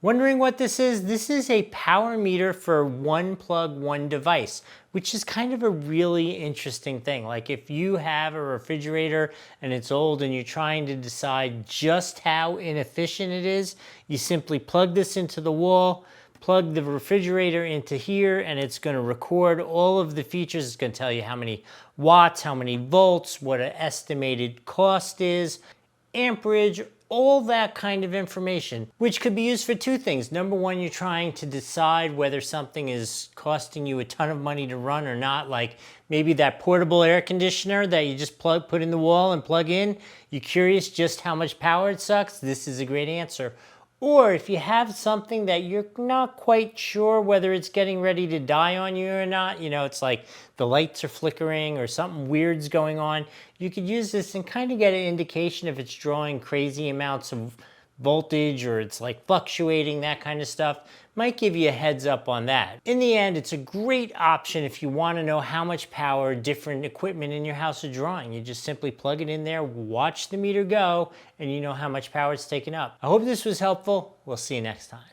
Wondering what this is? This is a power meter for one plug, one device, which is kind of a really interesting thing. Like if you have a refrigerator and it's old and you're trying to decide just how inefficient it is, you simply plug this into the wall, plug the refrigerator into here, and it's going to record all of the features. It's going to tell you how many watts, how many volts, what an estimated cost is, amperage, all that kind of information, which could be used for two things. Number one, you're trying to decide whether something is costing you a ton of money to run or not, like maybe that portable air conditioner that you just put in the wall and plug in. You're curious just how much power it sucks? This is a great answer. Or if you have something that you're not quite sure whether it's getting ready to die on you or not, you know, it's like the lights are flickering or something weird's going on, you could use this and kind of get an indication if it's drawing crazy amounts of voltage or it's like fluctuating, that kind of stuff. Might give you a heads up on that. In the end, it's a great option if you want to know how much power different equipment in your house are drawing. You just simply plug it in there, watch the meter go, and you know how much power it's taking up. I hope this was helpful. We'll see you next time.